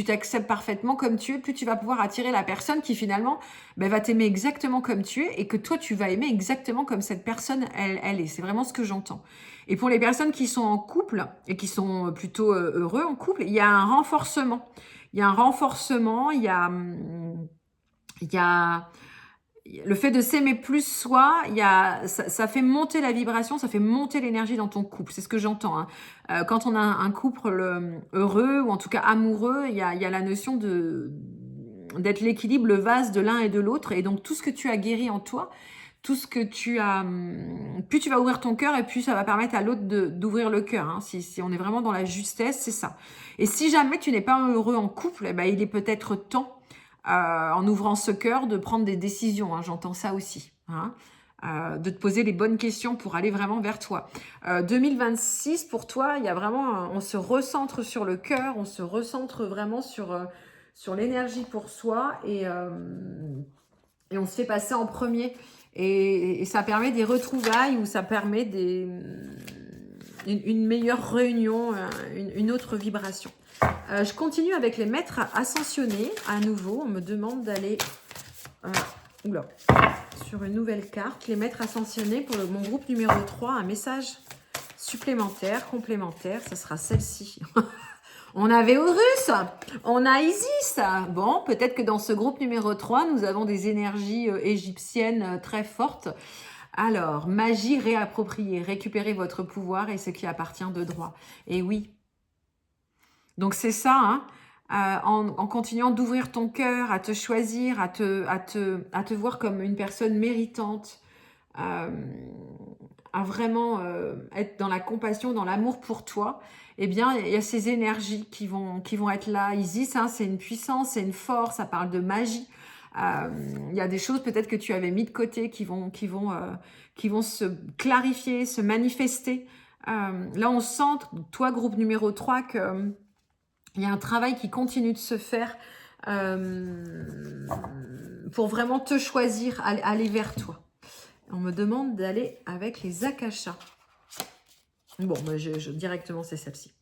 t'acceptes parfaitement comme tu es, plus tu vas pouvoir attirer la personne qui finalement va t'aimer exactement comme tu es et que toi tu vas aimer exactement comme cette personne elle est. C'est vraiment ce que j'entends. Et pour les personnes qui sont en couple et qui sont plutôt heureux en couple, il y a un renforcement. Il y a le fait de s'aimer plus soi, ça fait monter la vibration, ça fait monter l'énergie dans ton couple. C'est ce que j'entends. Quand on a un couple heureux ou en tout cas amoureux, il y a la notion d'être l'équilibre, le vase de l'un et de l'autre. Et donc tout ce que tu as guéri en toi, tout ce que tu as, plus tu vas ouvrir ton cœur et plus ça va permettre à l'autre d'ouvrir le cœur. Si on est vraiment dans la justesse, c'est ça. Et si jamais tu n'es pas heureux en couple, il est peut-être temps en ouvrant ce cœur, de prendre des décisions, j'entends ça aussi, de te poser les bonnes questions pour aller vraiment vers toi. 2026, pour toi, il y a vraiment, on se recentre sur le cœur, on se recentre vraiment sur l'énergie pour soi et on se fait passer en premier. Et ça permet des retrouvailles ou ça permet une meilleure réunion, une autre vibration. Je continue avec les maîtres ascensionnés. À nouveau, on me demande d'aller sur une nouvelle carte. Les maîtres ascensionnés pour mon groupe numéro 3. Un message supplémentaire, complémentaire. Ça sera celle-ci. On avait Horus, on a Isis. Bon, peut-être que dans ce groupe numéro 3, nous avons des énergies égyptiennes très fortes. Alors, magie réappropriée. Récupérez votre pouvoir et ce qui appartient de droit. Et oui. Donc c'est ça, en continuant d'ouvrir ton cœur, à te choisir, à te voir comme une personne méritante, euh, à vraiment être dans la compassion, dans l'amour pour toi, eh bien, il y a ces énergies qui vont être là. Isis, hein, c'est une puissance, c'est une force, ça parle de magie. Il y a des choses peut-être que tu avais mis de côté qui vont se clarifier, se manifester. Là, on sent, toi, groupe numéro 3, que il y a un travail qui continue de se faire pour vraiment te choisir, aller vers toi. On me demande d'aller avec les akashas. Bon, moi, directement, c'est celle-ci.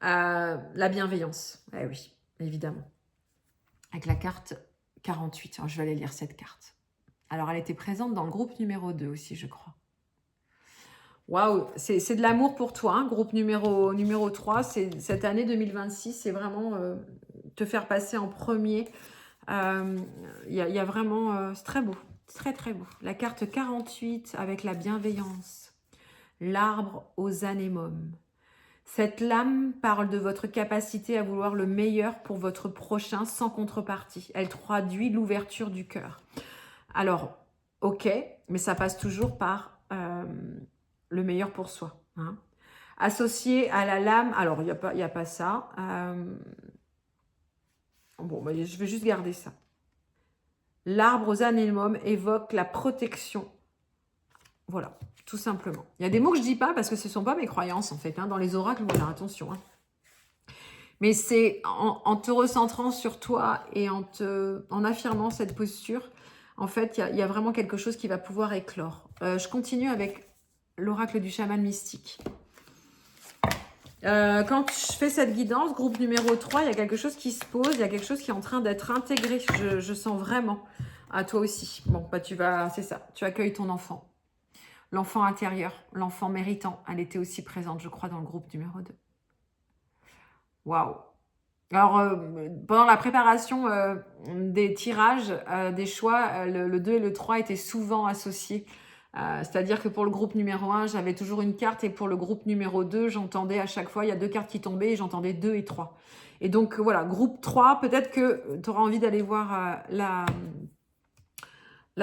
La bienveillance. Eh oui, évidemment. Avec la carte 48. Alors, je vais aller lire cette carte. Alors, elle était présente dans le groupe numéro 2 aussi, je crois. Waouh, c'est de l'amour pour toi, hein, groupe numéro 3. Cette année 2026, c'est vraiment te faire passer en premier. Il y a vraiment... c'est très beau, très très beau. La carte 48 avec la bienveillance. L'arbre aux anémones. Cette lame parle de votre capacité à vouloir le meilleur pour votre prochain sans contrepartie. Elle traduit l'ouverture du cœur. Alors, ok, mais ça passe toujours par le meilleur pour soi. Hein. Associé à la lame, alors il n'y a pas ça. Bon, bah, je vais juste garder ça. L'arbre aux anémones évoque la protection. Voilà, tout simplement. Il y a des mots que je dis pas parce que ce ne sont pas mes croyances en fait. Hein. Dans les oracles, voilà, attention. Hein. Mais c'est en te recentrant sur toi et en affirmant cette posture, en fait, il y a vraiment quelque chose qui va pouvoir éclore. Je continue avec l'oracle du chaman mystique. Quand je fais cette guidance, groupe numéro 3, il y a quelque chose qui se pose, il y a quelque chose qui est en train d'être intégré. Je sens vraiment à toi aussi. Bon, bah c'est ça, tu accueilles ton enfant. L'enfant intérieur, l'enfant méritant, elle était aussi présente, je crois, dans le groupe numéro 2. Waouh! Alors, pendant la préparation des tirages, des choix, le 2 et le 3 étaient souvent associés. C'est-à-dire que pour le groupe numéro 1, j'avais toujours une carte et pour le groupe numéro 2, j'entendais à chaque fois, il y a 2 cartes qui tombaient et j'entendais 2 et 3. Et donc, voilà, groupe 3, peut-être que tu auras envie d'aller voir la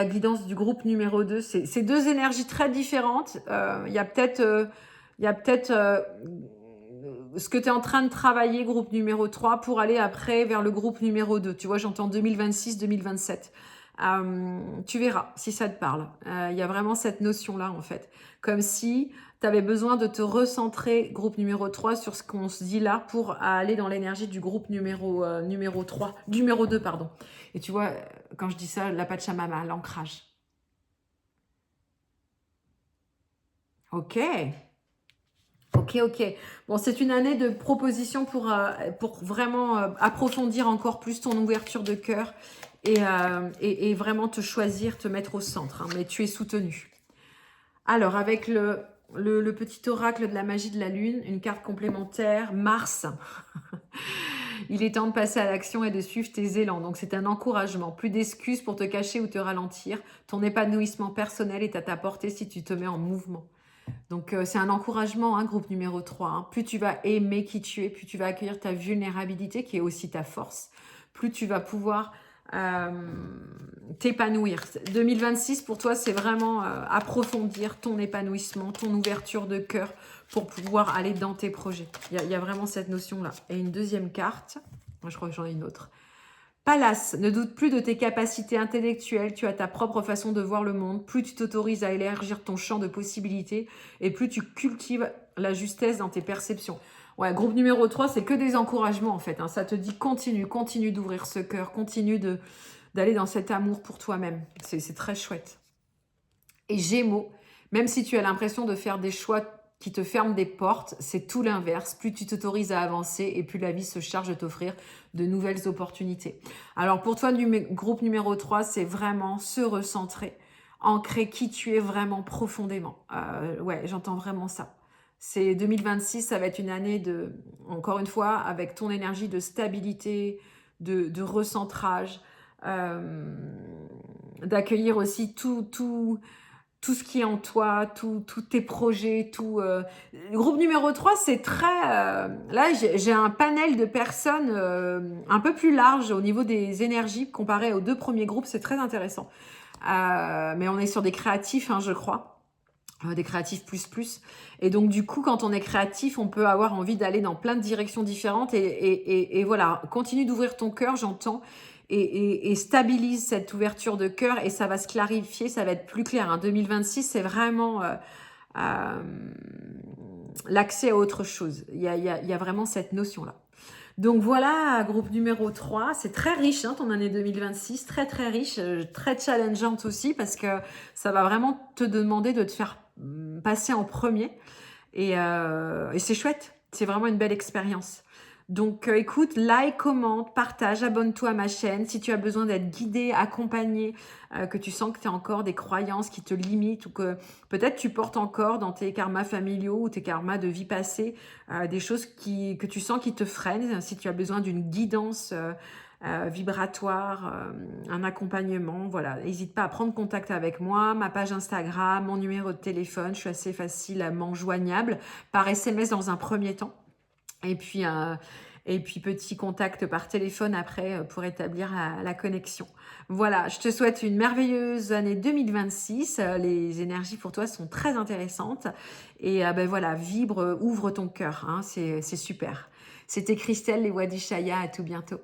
guidance du groupe numéro 2. C'est deux énergies très différentes. Il y a peut-être ce que tu es en train de travailler, groupe numéro 3, pour aller après vers le groupe numéro 2. Tu vois, j'entends 2026-2027. Tu verras si ça te parle. Il y a vraiment cette notion-là, en fait. Comme si tu avais besoin de te recentrer, groupe numéro 3, sur ce qu'on se dit là pour aller dans l'énergie du groupe numéro 3, numéro 2, pardon. Et tu vois, quand je dis ça, la Pachamama, l'ancrage. Ok. Ok. Bon, c'est une année de propositions pour vraiment approfondir encore plus ton ouverture de cœur et vraiment te choisir, te mettre au centre. Hein, mais tu es soutenu. Alors, avec le petit oracle de la magie de la lune, une carte complémentaire, Mars. Il est temps de passer à l'action et de suivre tes élans. Donc, c'est un encouragement. Plus d'excuses pour te cacher ou te ralentir. Ton épanouissement personnel est à ta portée si tu te mets en mouvement. Donc, c'est un encouragement, hein, groupe numéro 3. Hein. Plus tu vas aimer qui tu es, plus tu vas accueillir ta vulnérabilité, qui est aussi ta force, plus tu vas pouvoir t'épanouir. 2026, pour toi, c'est vraiment approfondir ton épanouissement, ton ouverture de cœur pour pouvoir aller dans tes projets. Il y a vraiment cette notion-là. Et une deuxième carte, moi, je crois que j'en ai une autre. Pallas, ne doute plus de tes capacités intellectuelles, tu as ta propre façon de voir le monde, plus tu t'autorises à élargir ton champ de possibilités et plus tu cultives la justesse dans tes perceptions. Ouais, groupe numéro 3, c'est que des encouragements en fait. Hein. Ça te dit continue d'ouvrir ce cœur, continue d'aller dans cet amour pour toi-même. C'est très chouette. Et Gémeaux, même si tu as l'impression de faire des choix qui te ferment des portes, c'est tout l'inverse. Plus tu t'autorises à avancer et plus la vie se charge de t'offrir de nouvelles opportunités. Alors pour toi, groupe numéro 3, c'est vraiment se recentrer, ancrer qui tu es vraiment profondément. Ouais, j'entends vraiment ça. C'est 2026, ça va être une année de, encore une fois, avec ton énergie de stabilité, de recentrage, d'accueillir aussi tous tout ce qui est en toi, tous tes projets, tout. Le groupe numéro 3, c'est très... là, j'ai un panel de personnes un peu plus large au niveau des énergies comparé aux 2 premiers groupes, c'est très intéressant. Mais on est sur des créatifs, hein, je crois. Des créatifs plus plus. Et donc, du coup, quand on est créatif, on peut avoir envie d'aller dans plein de directions différentes. Et voilà, continue d'ouvrir ton cœur, j'entends. Et stabilise cette ouverture de cœur et ça va se clarifier, ça va être plus clair. Hein. 2026, c'est vraiment euh, l'accès à autre chose. Il y a vraiment cette notion-là. Donc voilà, groupe numéro 3, c'est très riche, hein, ton année 2026, très très riche, très challengeante aussi, parce que ça va vraiment te demander de te faire passer en premier, et c'est chouette, c'est vraiment une belle expérience. Donc écoute, like, commente, partage, abonne-toi à ma chaîne. Si tu as besoin d'être guidé, accompagné, que tu sens que tu as encore des croyances qui te limitent ou que peut-être tu portes encore dans tes karmas familiaux ou tes karmas de vie passée des choses que tu sens qui te freinent. Si tu as besoin d'une guidance vibratoire, un accompagnement, voilà, n'hésite pas à prendre contact avec moi, ma page Instagram, mon numéro de téléphone, je suis assez facilement joignable par SMS dans un premier temps. Et puis petit contact par téléphone après pour établir la connexion. Voilà, je te souhaite une merveilleuse année 2026. Les énergies pour toi sont très intéressantes. Et ben voilà, vibre, ouvre ton cœur, hein, c'est super. C'était Christelle, les Wadishaya, à tout bientôt.